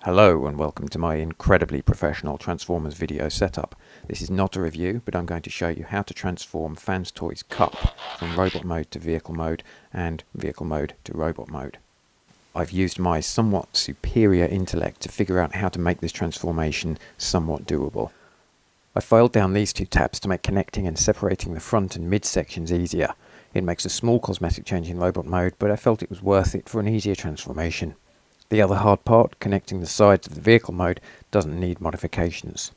Hello and welcome to my incredibly professional Transformers video setup. This is not a review, but I'm going to show you how to transform Fans Toys Kup from robot mode to vehicle mode and vehicle mode to robot mode. I've used my somewhat superior intellect to figure out how to make this transformation somewhat doable. I filed down these two tabs to make connecting and separating the front and mid sections easier. It makes a small cosmetic change in robot mode, but I felt it was worth it for an easier transformation. The other hard part, connecting the sides of the vehicle mode, doesn't need modifications.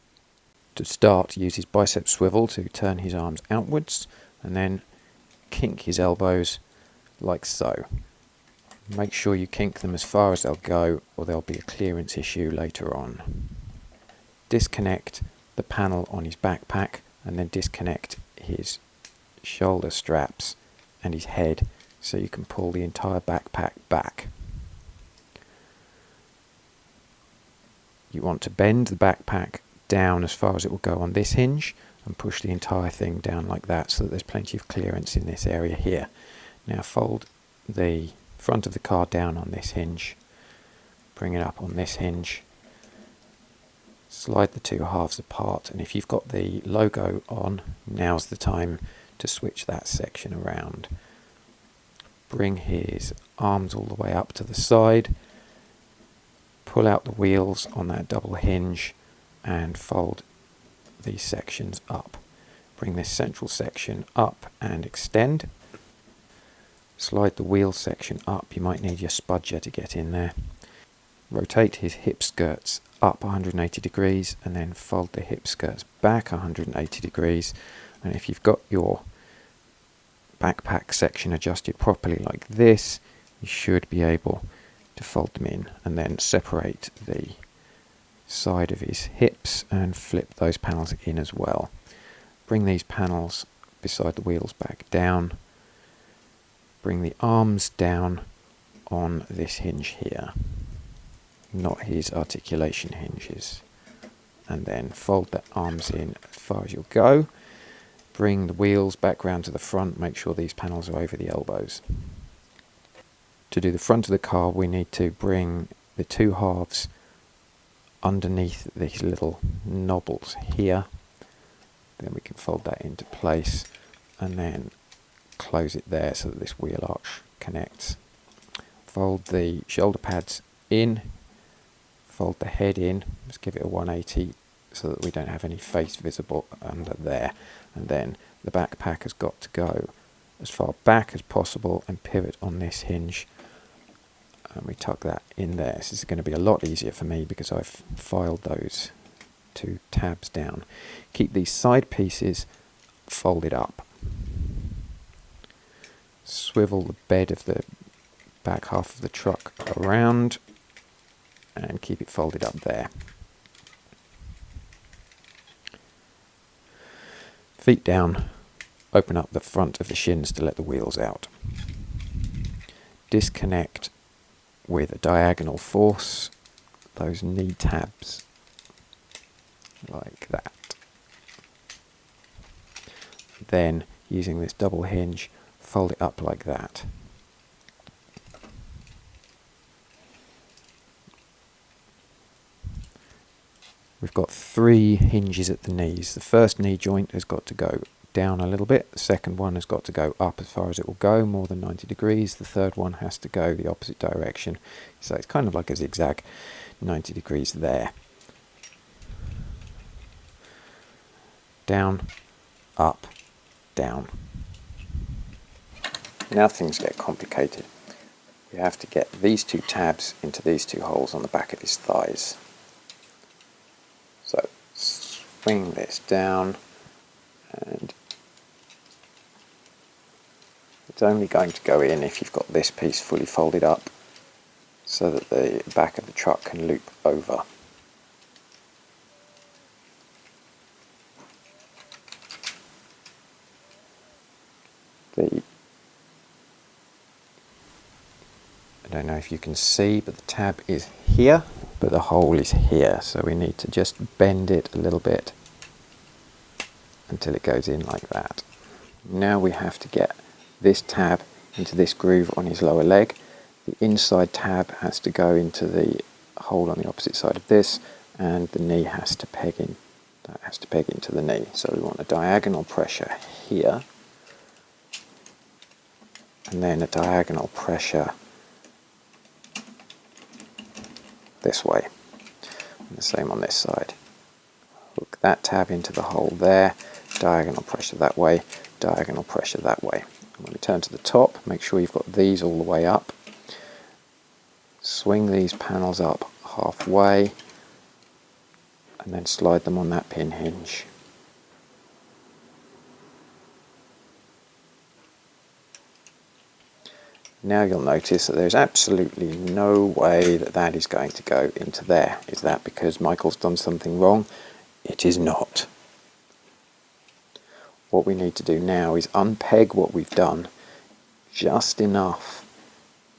To start, use his bicep swivel to turn his arms outwards, and then kink his elbows like so. Make sure you kink them as far as they'll go, or there'll be a clearance issue later on. Disconnect the panel on his backpack, and then disconnect his shoulder straps and his head, so you can pull the entire backpack back. You want to bend the backpack down as far as it will go on this hinge and push the entire thing down like that so that there's plenty of clearance in this area here. Now fold the front of the car down on this hinge, bring it up on this hinge, slide the two halves apart, and if you've got the logo on, now's the time to switch that section around. Bring his arms all the way up to the side, pull out the wheels on that double hinge and fold these sections up. Bring this central section up and extend. Slide the wheel section up, you might need your spudger to get in there. Rotate his hip skirts up 180 degrees and then fold the hip skirts back 180 degrees, and if you've got your backpack section adjusted properly like this, you should be able to fold them in, and then separate the side of his hips and flip those panels in as well. Bring these panels beside the wheels back down. Bring the arms down on this hinge here, not his articulation hinges, and then fold the arms in as far as you'll go. Bring the wheels back round to the front, make sure these panels are over the elbows. To do the front of the car, we need to bring the two halves underneath these little knobbles here. Then we can fold that into place and then close it there so that this wheel arch connects. Fold the shoulder pads in, fold the head in, just give it a 180 so that we don't have any face visible under there. And then the backpack has got to go as far back as possible and pivot on this hinge. And we tuck that in there. This is going to be a lot easier for me because I've filed those two tabs down. Keep these side pieces folded up. Swivel the bed of the back half of the truck around and keep it folded up there. Feet down, open up the front of the shins to let the wheels out. Disconnect with a diagonal force those knee tabs like that. Then using this double hinge, fold it up like that. We've got three hinges at the knees. The first knee joint has got to go down a little bit. The second one has got to go up as far as it will go, more than 90 degrees. The third one has to go the opposite direction. So it's kind of like a zigzag, 90 degrees there. Down, up, down. Now things get complicated. We have to get these two tabs into these two holes on the back of his thighs. So swing this down, and it's only going to go in if you've got this piece fully folded up so that the back of the truck can loop over. I don't know if you can see, but the tab is here, but the hole is here, so we need to just bend it a little bit until it goes in like that. Now we have to get this tab into this groove on his lower leg. The inside tab has to go into the hole on the opposite side of this, and the knee has to peg in. That has to peg into the knee. So we want a diagonal pressure here, and then a diagonal pressure this way. And the same on this side. Hook that tab into the hole there, diagonal pressure that way, diagonal pressure that way. And when we turn to the top, make sure you've got these all the way up. Swing these panels up halfway, and then slide them on that pin hinge. Now you'll notice that there's absolutely no way that that is going to go into there. Is that because Michael's done something wrong? It is not. What we need to do now is unpeg what we've done just enough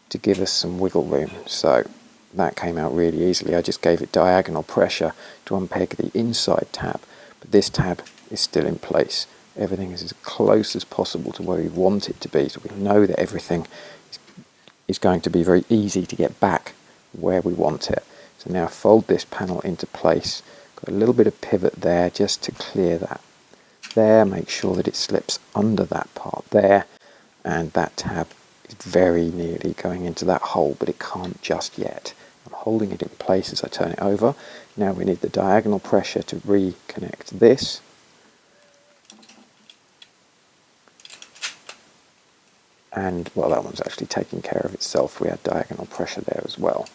to give us some wiggle room. So that came out really easily. I just gave it diagonal pressure to unpeg the inside tab, but this tab is still in place. Everything is as close as possible to where we want it to be, so we know that everything is going to be very easy to get back where we want it. So now fold this panel into place. Got a little bit of pivot there just to clear that. There, make sure that it slips under that part there, and that tab is very nearly going into that hole, but it can't just yet. I'm holding it in place as I turn it over. Now we need the diagonal pressure to reconnect this. And, well, that one's actually taking care of itself. We had diagonal pressure there as well.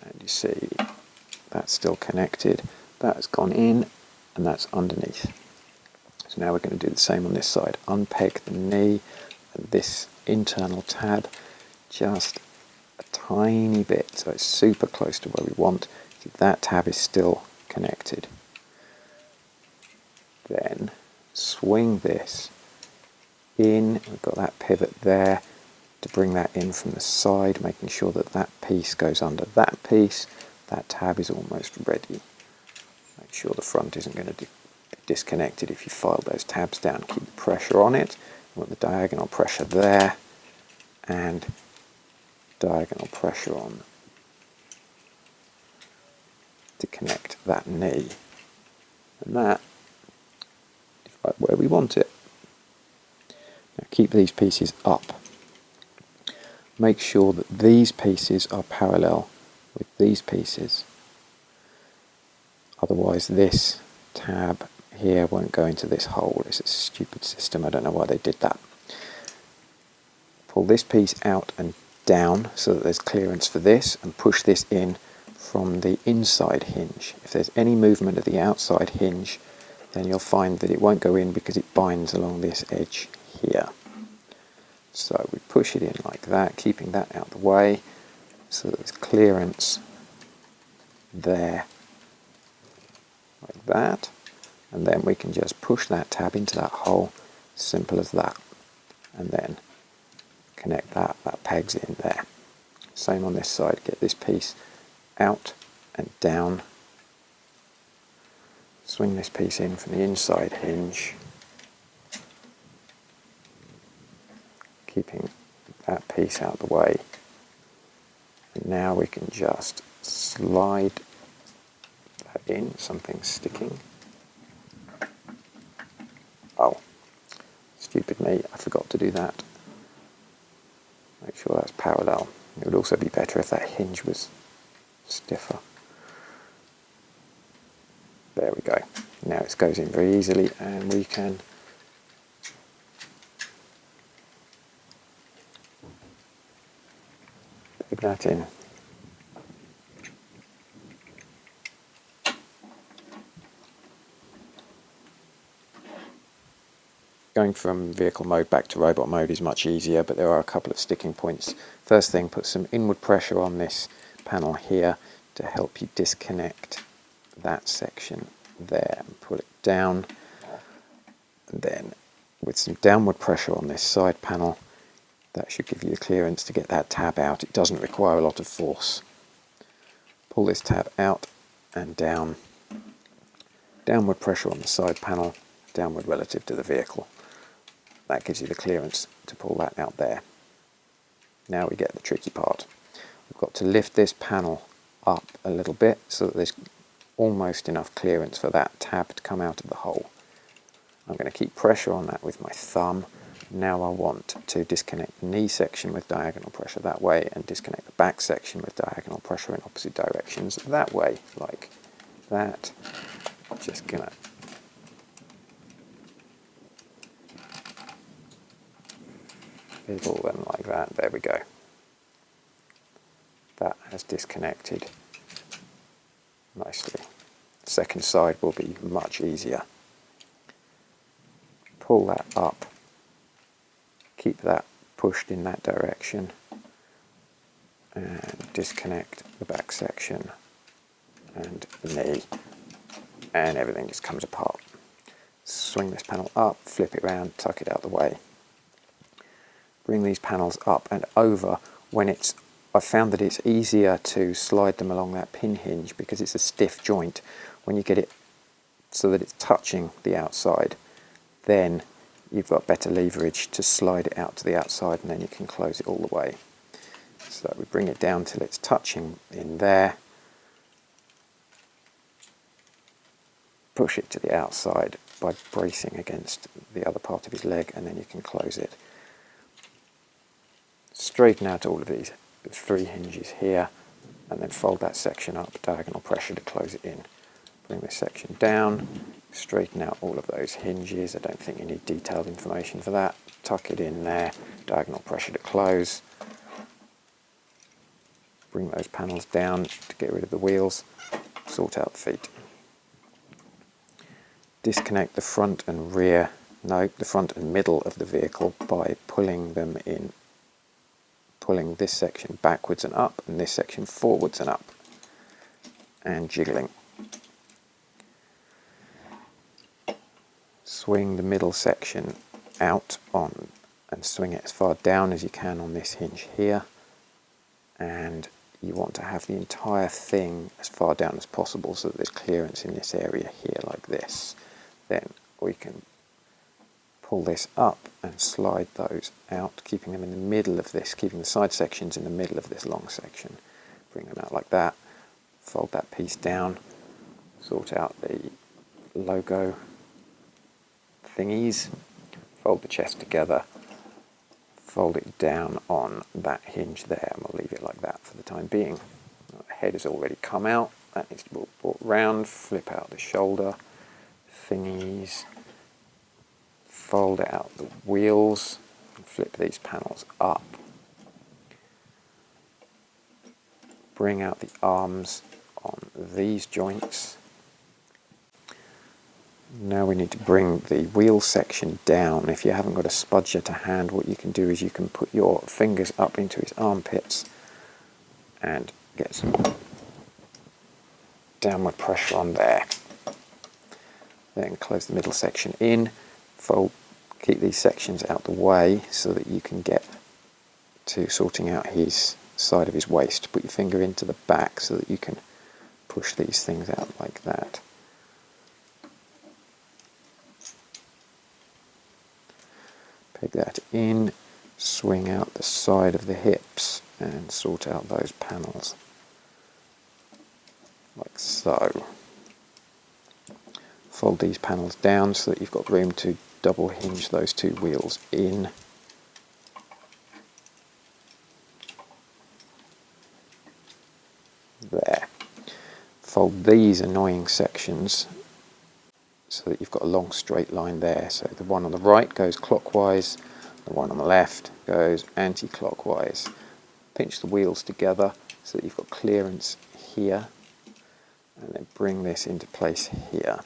And you see, that's still connected. That has gone in, and that's underneath. So now we're going to do the same on this side. Unpeg the knee and this internal tab just a tiny bit, so it's super close to where we want. See, that tab is still connected. Then swing this in. We've got that pivot there to bring that in from the side, making sure that that piece goes under that piece. That tab is almost ready. Make sure the front isn't going to be disconnected if you file those tabs down. Keep the pressure on it. You want the diagonal pressure there, and diagonal pressure on to connect that knee. And that is right where we want it. Now keep these pieces up. Make sure that these pieces are parallel with these pieces. Otherwise this tab here won't go into this hole. It's a stupid system. I don't know why they did that. Pull this piece out and down so that there's clearance for this, and push this in from the inside hinge. If there's any movement of the outside hinge, then you'll find that it won't go in because it binds along this edge here. So we push it in like that, keeping that out of the way so that there's clearance there, like that. And then we can just push that tab into that hole, simple as that. And then connect that, that pegs in there. Same on this side, get this piece out and down. Swing this piece in from the inside hinge, keeping that piece out of the way. And now we can just slide that in, something's sticking. Oh, stupid me, I forgot to do that. Make sure that's parallel. It would also be better if that hinge was stiffer. There we go. Now it goes in very easily, and we can peg that in. Going from vehicle mode back to robot mode is much easier, but there are a couple of sticking points. First thing, put some inward pressure on this panel here to help you disconnect that section there, and pull it down. And then with some downward pressure on this side panel, that should give you the clearance to get that tab out. It doesn't require a lot of force. Pull this tab out and down. Downward pressure on the side panel, downward relative to the vehicle. That gives you the clearance to pull that out there. Now we get the tricky part. We've got to lift this panel up a little bit so that there's almost enough clearance for that tab to come out of the hole. I'm going to keep pressure on that with my thumb. Now I want to disconnect the knee section with diagonal pressure that way and disconnect the back section with diagonal pressure in opposite directions that way, like that. Just going to fiddle them like that. There we go. That has disconnected nicely. Second side will be much easier. Pull that up. Keep that pushed in that direction and disconnect the back section and the knee, and everything just comes apart. Swing this panel up, flip it around, tuck it out the way. Bring these panels up and over. I've found that it's easier to slide them along that pin hinge because it's a stiff joint. When you get it so that it's touching the outside, then you've got better leverage to slide it out to the outside, and then you can close it all the way. So we bring it down till it's touching in there, push it to the outside by bracing against the other part of his leg, and then you can close it. Straighten out all of these 3 hinges here, and then fold that section up, diagonal pressure to close it in. Bring this section down, straighten out all of those hinges. I don't think you need detailed information for that. Tuck it in there, diagonal pressure to close. Bring those panels down to get rid of the wheels, sort out the feet. Disconnect the front and the front and middle of the vehicle by pulling them in, pulling this section backwards and up and this section forwards and up, and jiggling. Swing the middle section out on and swing it as far down as you can on this hinge here, and you want to have the entire thing as far down as possible so that there's clearance in this area here like this. Then we can pull this up and slide those out, keeping them in the middle of this, keeping the side sections in the middle of this long section. Bring them out like that, fold that piece down, sort out the logo thingies, fold the chest together, fold it down on that hinge there, and we'll leave it like that for the time being. The head has already come out, that needs to be brought round, flip out the shoulder thingies, fold out the wheels, and flip these panels up. Bring out the arms on these joints. Now we need to bring the wheel section down. If you haven't got a spudger to hand, what you can do is you can put your fingers up into his armpits and get some downward pressure on there. Then close the middle section in, keep these sections out the way so that you can get to sorting out his side of his waist. Put your finger into the back so that you can push these things out like that. Peg that in, swing out the side of the hips and sort out those panels like so. Fold these panels down so that you've got room to double hinge those 2 wheels in. There. Fold these annoying sections so that you've got a long straight line there. So the one on the right goes clockwise, the one on the left goes anti-clockwise. Pinch the wheels together so that you've got clearance here, and then bring this into place here.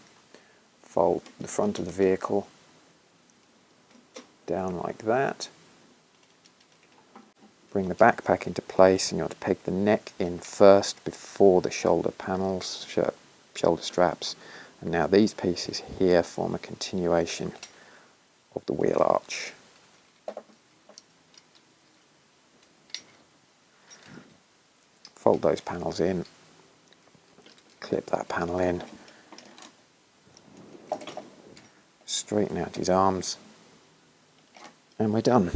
Fold the front of the vehicle down like that. Bring the backpack into place, and you want to peg the neck in first before the shoulder panels, shoulder straps. And now these pieces here form a continuation of the wheel arch. Fold those panels in, clip that panel in, straighten out his arms, and we're done.